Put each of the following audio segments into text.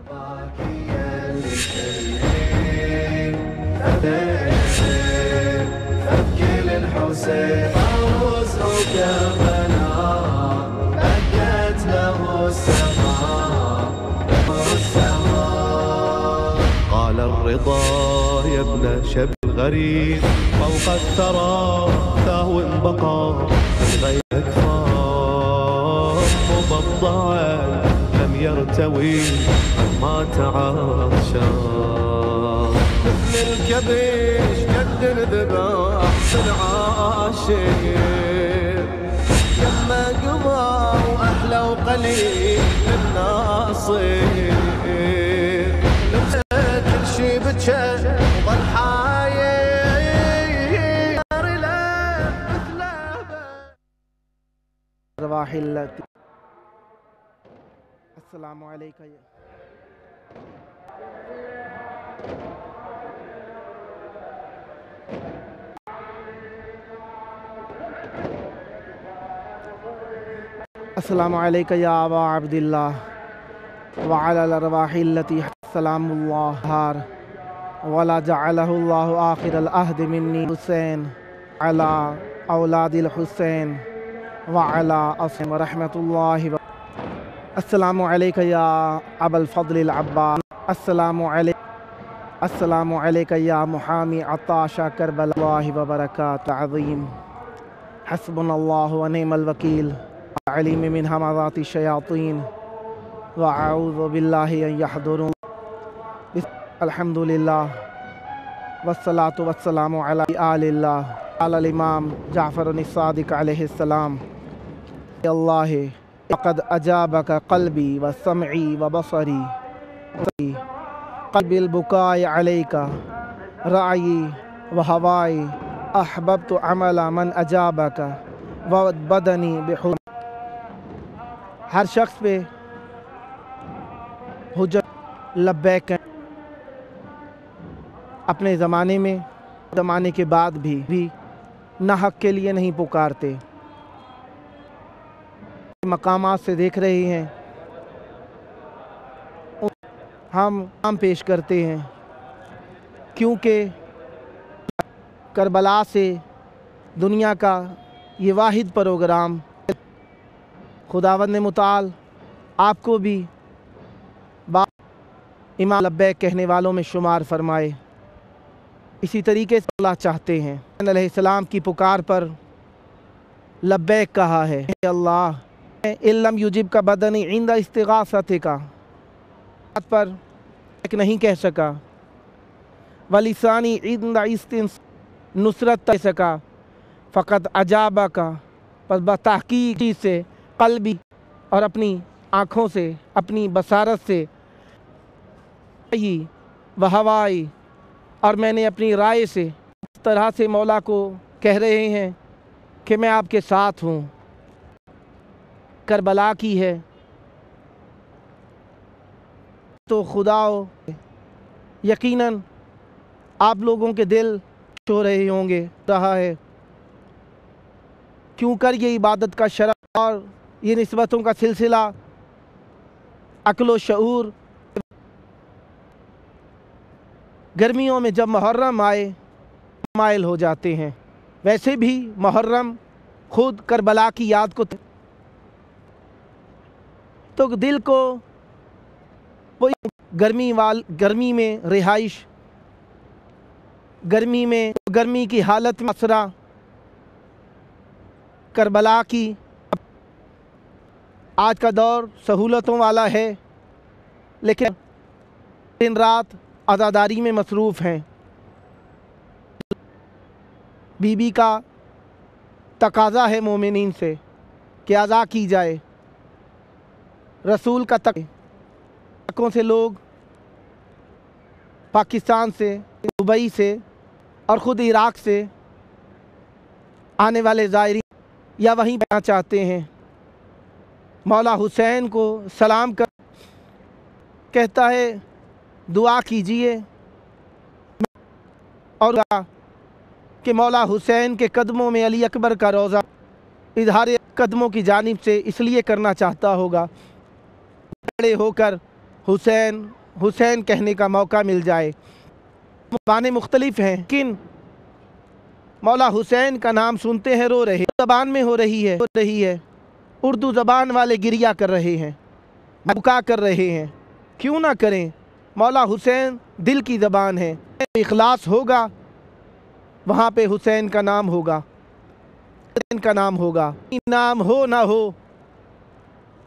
فكل الحسين عروس وكربلاء بكت له السماء قال الرضا يا ابن شب الغريب فوق الثرى ثهو بقى غير أكفار مبضعا لم يرتوي ما تعاشر مثل الكبش جد ذبح العاشر لما قضى وأحلى وقليل الناصر كل شي بتشا وظل حاير أرواح التي السلام عليك السلام عليك يا أبا عبد الله وعلى الأرواح التي سلام الله هار ولا جعله الله آخر العهد مني حسين على أولاد الحسين وعلى أصحاب ورحمة الله السلام عليك يا أبا الفضل العباس السلام عليك يا محامي عطاش كربلاء الله وبركاته عظيم حسبنا الله ونعم الوكيل عليم من همزات الشياطين وأعوذ بالله أن يحضرون الحمد لله والصلاة والسلام على آل الله على الإمام جعفر الصادق عليه السلام يا الله لقد أجابك قلبي وسمعي وبصري قلبي البكاء عليك رأيي وهواي أحببت عمل من أجابك وبدني بحرم ہر شخص پہ حجت لبیک اپنے زمانے میں زمانے کے بعد بھی نہ حق کے لیے نہیں پکارتے مقامات سے دیکھ رہے ہیں ہم پیش کرتے ہیں کیونکہ کربلا سے دنیا کا یہ واحد پروگرام خداوند متعال آپ کو بھی امام لبیک کہنے والوں میں شمار فرمائے اسی طریقے سے اللہ چاہتے ہیں علیہ السلام کی پکار پر لبیک کہا ہے اللہ علم یجب کا بدنی عند استغاثت کا پر ایک نہیں کہہ سکا ولیسانی عند نصرت کہہ سکا فقط عجابہ کا پس بتحقیق سے قلبی اور اپنی آنکھوں سے اپنی بصارت سے وہ ہوائی اور میں نے اپنی رائے سے اس طرح سے مولا کو کہہ رہے ہیں کہ میں آپ کے ساتھ ہوں کربلا کی ہے تو خدا یقیناً آپ لوگوں کے دل ہو رہے ہوں گے رہا ہے کیوں کر یہ عبادت کا شرف اور یہ نسبتوں کا سلسلہ عقل و شعور گرمیوں میں جب محرم آئے مائل ہو جاتے ہیں ویسے بھی محرم خود کربلا کی یاد کو تو دل کو وہ گرمی میں رہائش گرمی کی حالت میں اسرا کربلا کی آج کا دور سہولتوں والا ہے لیکن دن رات عزاداری میں مصروف ہیں بی بی کا تقاضا ہے مومنین سے کہ عزا کی جائے رسول کا تقاضوں سے لوگ پاکستان سے دبئی سے اور خود عراق سے آنے والے زائرین یا وہیں پہنچنا چاہتے ہیں مولا حسین کو سلام کر کہتا ہے دعا کیجئے اور کہ مولا حسین کے قدموں میں علی اکبر کا روضہ اظہار قدموں کی جانب سے اس لیے کرنا چاہتا ہوگا کھڑے ہو کر حسین हुसैन कहने का मौका मिल जाए। ज़बानें मुख्तलिफ हैं, किन मौला हुसैन का नाम सुनते हैं रो रहे, ज़बान में हो रही है। उर्दू ज़बान वाले गिरिया कर रहे हैं, बुका कर रहे हैं। क्यों ना करें, मौला हुसैन दिल की ज़बान है। इखलास होगा वहाँ पे हुसैन का नाम होगा, हुसैन का नाम होगा। नाम हो ना हो,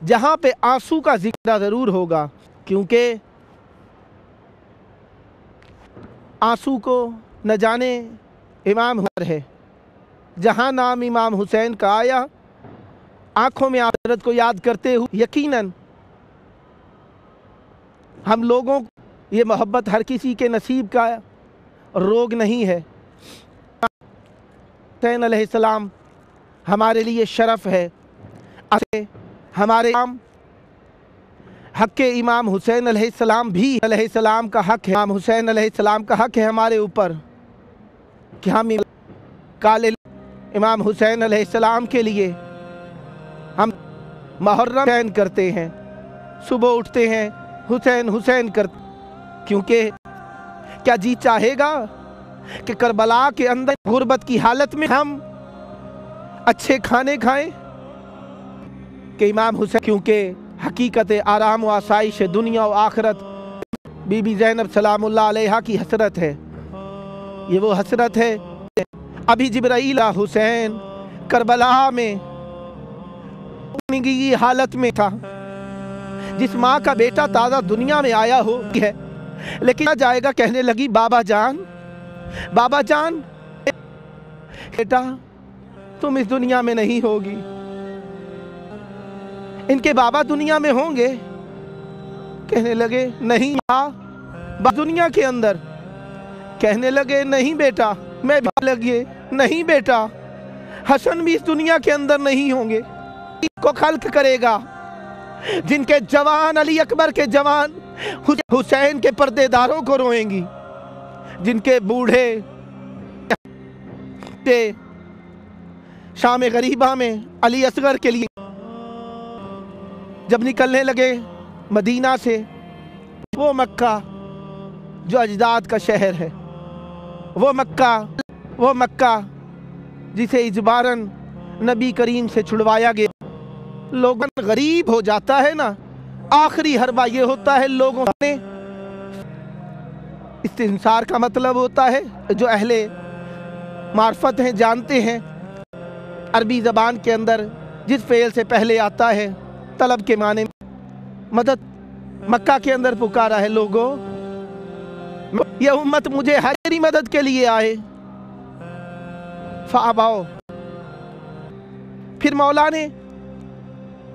जहाँ पे आंसू का जिक्र ज़रूर होगा, क्योंकि आंसू को न जाने इमाम हुसैन है। जहाँ नाम इमाम हुसैन का आया, आँखों में आखिरत को याद करते हुए, यकीनन हम लोगों को ये मोहब्बत हर किसी के नसीब का रोग नहीं है। हुसैन अलैहिस्सलाम हमारे लिए शरफ़ है। हमारे हक़ के इमाम हुसैन अलैहिस्सलाम भी अलैहिस्सलाम का हक़ है। इमाम हुसैन अलैहिस्सलाम का हक़ है हमारे ऊपर कि हम काले इमाम हुसैन अलैहिस्सलाम के लिए हम मुहर्रम हुसैन करते हैं, सुबह उठते हैं हुसैन हुसैन करते, क्योंकि क्या जी चाहेगा कि करबला के अंदर गुर्बत की हालत में हम अच्छे खाने खाएं कि इमाम हुसैन, क्योंकि हकीकत आराम व आसाइश दुनिया व आखिरत बीबी ज़ैनब सलामुल्लाह अलैहा की हसरत है। ये वो हसरत है। अभी जिब्राईल हुसैन करबला में की हालत में था, जिस माँ का बेटा ताज़ा दुनिया में आया हो है, लेकिन जाएगा कहने लगी बाबा जान बेटा तुम इस दुनिया में नहीं होगी। इनके बाबा दुनिया में होंगे, कहने लगे नहीं दुनिया के अंदर, कहने लगे नहीं बेटा मैं भी लगे नहीं बेटा हसन भी इस दुनिया के अंदर नहीं होंगे। को खल्क करेगा जिनके जवान अली अकबर के जवान हुसैन के पर्देदारों को रोएंगी, जिनके बूढ़े शाम गरीबा में अली असगर के लिए जब निकलने लगे मदीना से, वो मक्का जो अजदाद का शहर है, वो मक्का जिसे इजबारन नबी करीम से छुड़वाया गया, लोगों गरीब हो जाता है ना, आखिरी हरबा ये होता है लोगों ने इस्तिंसार का मतलब होता है, जो अहले मार्फत हैं जानते हैं अरबी ज़बान के अंदर जिस फेल से पहले आता है तलब के माने मदद। मक्का के अंदर पुकारा है लोगों, यह उम्मत मुझे हरी मदद के लिए आए, फ़ाबाओ। फिर मौला ने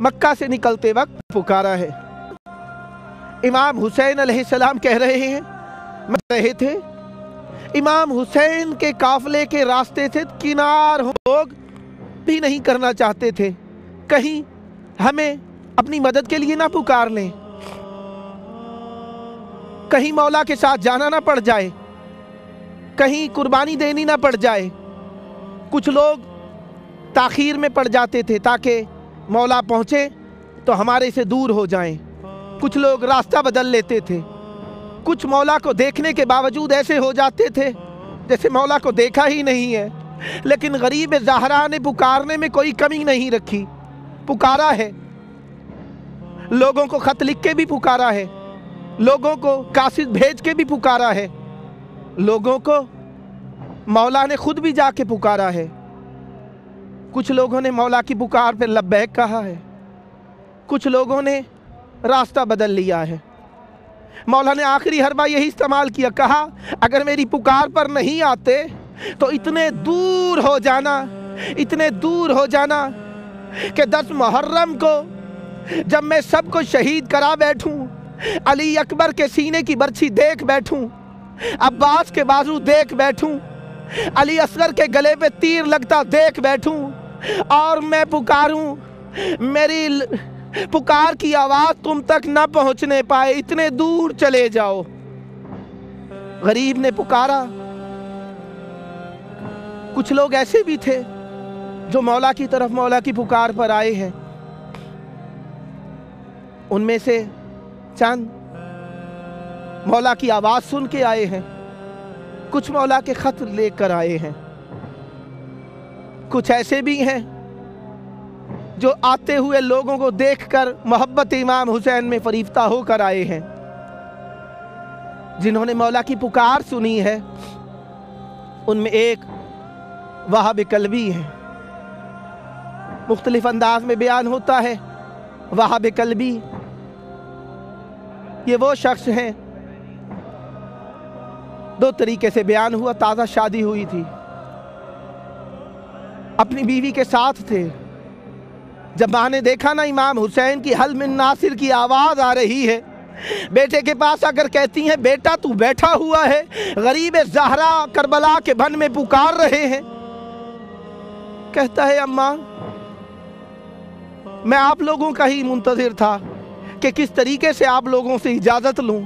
मक्का से निकलते वक्त पुकारा है। इमाम हुसैन अलैहिस्सलाम कह रहे थे इमाम हुसैन के काफले के रास्ते से किनार लोग भी नहीं करना चाहते थे, कहीं हमें अपनी मदद के लिए ना पुकार लें, कहीं मौला के साथ जाना ना पड़ जाए, कहीं कुर्बानी देनी ना पड़ जाए। कुछ लोग ताखीर में पड़ जाते थे ताकि मौला पहुँचे तो हमारे से दूर हो जाएं। कुछ लोग रास्ता बदल लेते थे, कुछ मौला को देखने के बावजूद ऐसे हो जाते थे जैसे मौला को देखा ही नहीं है। लेकिन गरीब ज़हरा ने पुकारने में कोई कमी नहीं रखी, पुकारा है, लोगों को खत लिख के भी पुकारा है, लोगों को कासिद भेज के भी पुकारा है, लोगों को मौला ने खुद भी जाके पुकारा है। कुछ लोगों ने मौला की पुकार पर लब्बैक कहा है, कुछ लोगों ने रास्ता बदल लिया है। मौला ने आखिरी हरबा यही इस्तेमाल किया, कहा अगर मेरी पुकार पर नहीं आते तो इतने दूर हो जाना कि 10 मुहर्रम को जब मैं सबको शहीद करा बैठूं, अली अकबर के सीने की बर्छी देख बैठूं, अब्बास के बाजू देख बैठूं, अली असगर के गले पे तीर लगता देख बैठूं, और मैं पुकारूं, मेरी पुकार की आवाज़ तुम तक न पहुंचने पाए, इतने दूर चले जाओ। गरीब ने पुकारा। कुछ लोग ऐसे भी थे जो मौला की तरफ मौला की पुकार पर आए हैं, उनमें से चंद मौला की आवाज़ सुन के आए हैं, कुछ मौला के ख़त लेकर आए हैं, कुछ ऐसे भी हैं जो आते हुए लोगों को देखकर मोहब्बत इमाम हुसैन में फरीफ्ता होकर आए हैं, जिन्होंने मौला की पुकार सुनी है। उनमें एक वहाब कल्बी है, मुख्तलिफ अंदाज में बयान होता है। वहाब कल्बी ये वो शख्स हैं, दो तरीके से बयान हुआ। ताज़ा शादी हुई थी, अपनी बीवी के साथ थे। जब माँ ने देखा ना इमाम हुसैन की हल मिन नासिर की आवाज़ आ रही है, बेटे के पास आकर कहती हैं, बेटा तू बैठा हुआ है, गरीब ज़हरा करबला के बन में पुकार रहे हैं। कहता है, अम्मा मैं आप लोगों का ही मुंतज़िर था कि किस तरीके से आप लोगों से इजाज़त लूँ,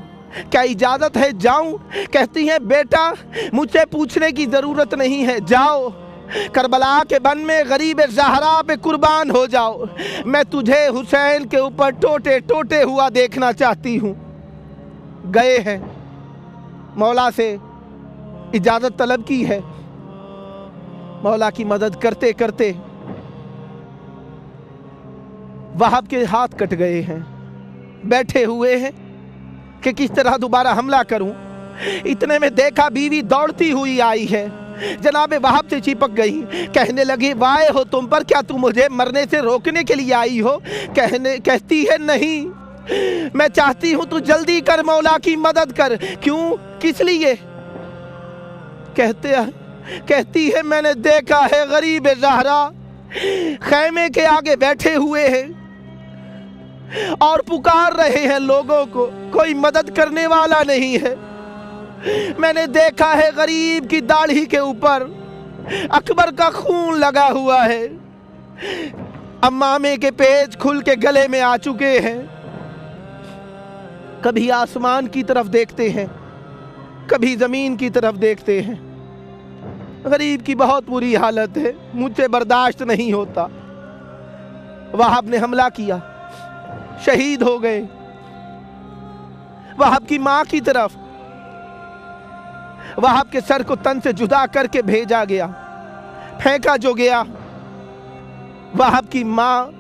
क्या इजाज़त है जाऊँ? कहती हैं, बेटा मुझसे पूछने की ज़रूरत नहीं है, जाओ करबला के बन में गरीब ज़हरा पे कुर्बान हो जाओ। मैं तुझे हुसैन के ऊपर टोटे टोटे हुआ देखना चाहती हूँ। गए हैं, मौला से इजाज़त तलब की है। मौला की मदद करते करते वहाब के हाथ कट गए हैं, बैठे हुए हैं कि किस तरह दोबारा हमला करूं। इतने में देखा बीवी दौड़ती हुई आई है, जनाबे वहाब से चिपक गई, कहने लगी, वाए हो तुम पर, क्या तुम मुझे मरने से रोकने के लिए आई हो? कहती है, नहीं, मैं चाहती हूं तू जल्दी कर, मौला की मदद कर। क्यों, किस लिए? कहती है, मैंने देखा है गरीब ज़हरा खैमे के आगे बैठे हुए हैं और पुकार रहे हैं लोगों को, कोई मदद करने वाला नहीं है। मैंने देखा है गरीब की दाढ़ी के ऊपर अकबर का खून लगा हुआ है, अम्मामे के पेच खुल के गले में आ चुके हैं। कभी आसमान की तरफ देखते हैं, कभी ज़मीन की तरफ देखते हैं। गरीब की बहुत बुरी हालत है, मुझसे बर्दाश्त नहीं होता। वहाब ने हमला किया, शहीद हो गए। वहाब की माँ की तरफ वहाब के सर को तन से जुदा करके भेजा गया, फेंका जो गया। वहाब की माँ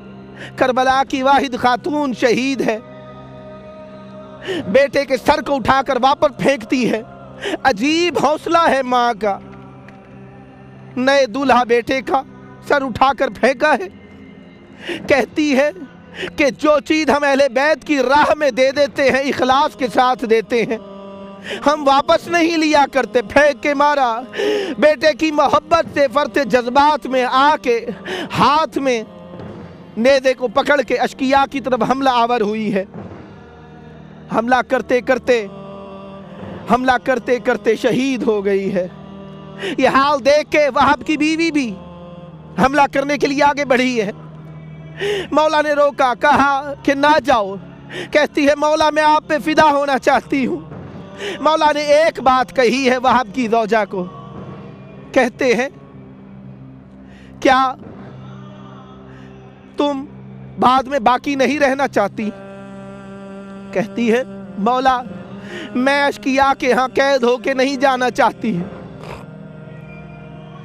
करबला की वाहिद खातून शहीद है, बेटे के सर को उठाकर वापस फेंकती है। अजीब हौसला है माँ का, नए दूल्हा बेटे का सर उठाकर फेंका है। कहती है कि जो चीज़ हम अहले बैत की राह में दे देते हैं, इखलास के साथ देते हैं, हम वापस नहीं लिया करते। फेंक के मारा। बेटे की मोहब्बत से फरते जज्बात में आके हाथ में नेज़े को पकड़ के अशकिया की तरफ हमला आवर हुई है। हमला करते करते शहीद हो गई है। ये हाल देख के वहाब की बीवी भी हमला करने के लिए आगे बढ़ी है। मौला ने रोका, कहा कि ना जाओ। कहती है, मौला मैं आप पे फिदा होना चाहती हूँ। मौला ने एक बात कही है वहाब की ज़ौजा को। कहते हैं, क्या तुम बाद में बाकी नहीं रहना चाहती? कहती है, मौला मैं अशकिया के यहाँ कैद होके नहीं जाना चाहती।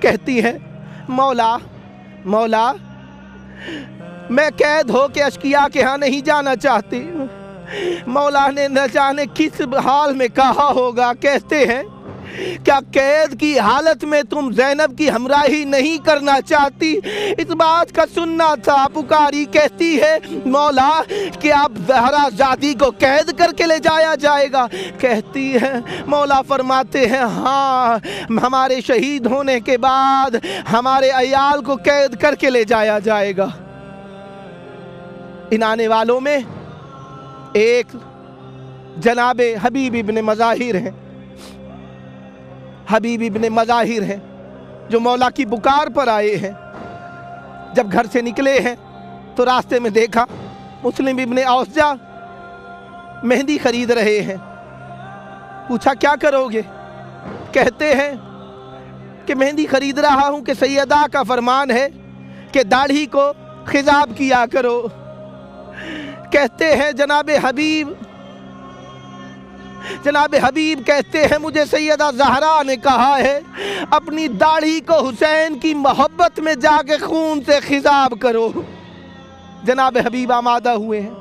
कहती है, मौला मैं कैद होके अशकिया के यहाँ नहीं जाना चाहती। मौला ने न जाने किस हाल में कहा होगा। कहते हैं, क्या कैद की हालत में तुम ज़ैनब की हमराही नहीं करना चाहती? इस बात का सुनना था। पुकारी, कहती है, मौला कि आप ज़हरा ज़ादी को कैद करके ले जाया जाएगा? कहती है, मौला फरमाते हैं, हाँ, हमारे शहीद होने के बाद हमारे अयाल को कैद करके ले जाया जाएगा। इन आने वालों में एक जनाबे हबीब इब्ने मज़ाहिर हैं। हबीब इब्ने मज़ाहिर हैं जो मौला की पुकार पर आए हैं। जब घर से निकले हैं तो रास्ते में देखा मुस्लिम इब्ने औसजा मेहंदी खरीद रहे हैं। पूछा, क्या करोगे? कहते हैं कि मेहंदी खरीद रहा हूँ कि सैयदा का फरमान है कि दाढ़ी को खिजाब किया करो। कहते हैं, जनाबे हबीब جناب حبیب کہتے ہیں مجھے سیدہ زہرا نے کہا ہے اپنی داڑھی کو حسین کی محبت میں جا کے خون سے خضاب کرو۔ جناب حبیب آمادہ ہوئے ہیں،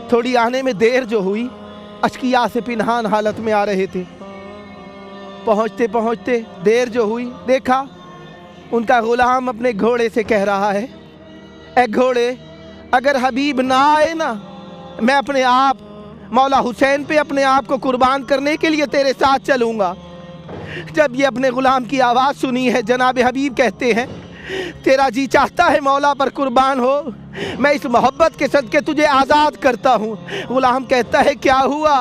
تھوڑی آنے میں دیر جو ہوئی، اشکیا سے پنہان حالت میں آ رہے تھے۔ پہنچتے پہنچتے دیر جو ہوئی، دیکھا ان کا غلام اپنے گھوڑے سے کہہ رہا ہے اے گھوڑے اگر حبیب نہ آئے نا، میں اپنے آپ مولا حسین پہ اپنے آپ کو قربان کرنے کے لیے تیرے ساتھ چلوں گا۔ جب یہ اپنے غلام کی آواز سنی ہے، جناب حبیب کہتے ہیں تیرا جی چاہتا ہے مولا پر قربان ہو، میں اس محبت کے صدقے تجھے آزاد کرتا ہوں۔ غلام کہتا ہے کیا ہوا؟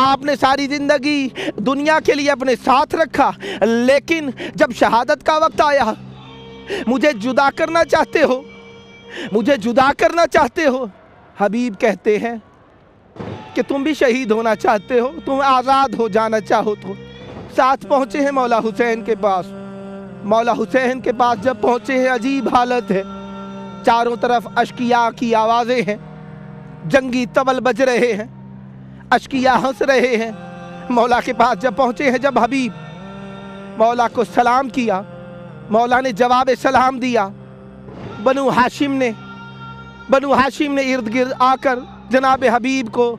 آپ نے ساری زندگی دنیا کے لیے اپنے ساتھ رکھا، لیکن جب شہادت کا وقت آیا مجھے جدا کرنا چاہتے ہو، مجھے جدا کرنا چاہتے ہو۔ حبیب کہتے ہیں کہ تم بھی شہید ہونا چاہتے ہو، تم آزاد ہو جانا چاہو تو۔ ساتھ پہنچے ہیں مولا حسین کے پاس۔ مولا حسین کے پاس جب پہنچے ہیں عجیب حالت ہے، چاروں طرف اشکیا کی آوازیں ہیں، جنگی طبل بج رہے ہیں، اشکیا ہنس رہے ہیں۔ مولا کے پاس جب پہنچے ہیں، جب حبیب مولا کو سلام کیا، مولا نے جواب سلام دیا۔ بنو ہاشم نے ارد گرد آ کر جناب حبیب کو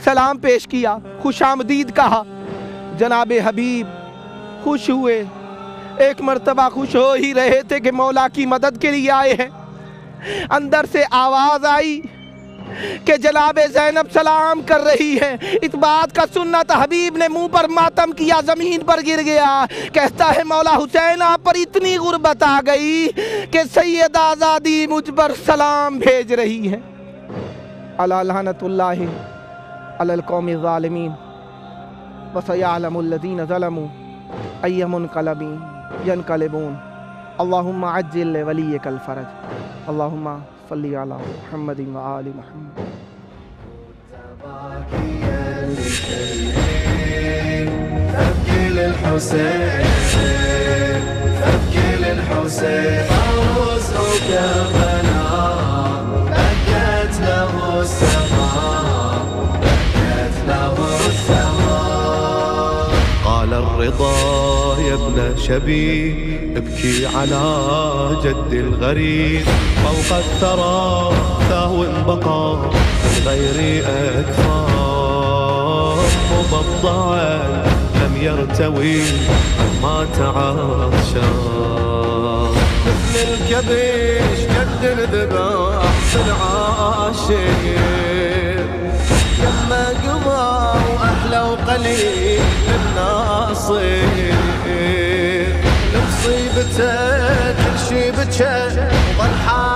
سلام پیش کیا، خوش آمدید کہا۔ جناب حبیب خوش ہوئے، ایک مرتبہ خوش ہو ہی رہے تھے کہ مولا کی مدد کے لیے آئے ہیں۔ اندر سے آواز آئی کہ جناب زینب سلام کر رہی ہے۔ اس بات کا سننا تھا، حبیب نے منہ پر ماتم کیا، زمین پر گر گیا، کہتا ہے مولا حسین آپ پر اتنی غربت آ گئی کہ سیدہ آزادی مجھ پر سلام بھیج رہی ہے۔ الا لعنت اللہ علی القوم الظالمین وسیعلم الذین ظلموا ای منقلب ینقلبون اللہم عجل لولیک الفرج اللہم صلی علی محمد و آل محمد۔ أبكي للحسين أبكي للحسين عروس كربلاء بكت له السماء بكت له السماء قال الرضا يا ابن شبي ابكي على جد الغريب فوق الثرى ثهو بقى غير أكفار مبضعا لم يرتوي ما تعاشى مثل الكبش جد الذبح في العاشر لما قضى وأحلى وقليل الناصر لمصيبته كل شي بكى وضل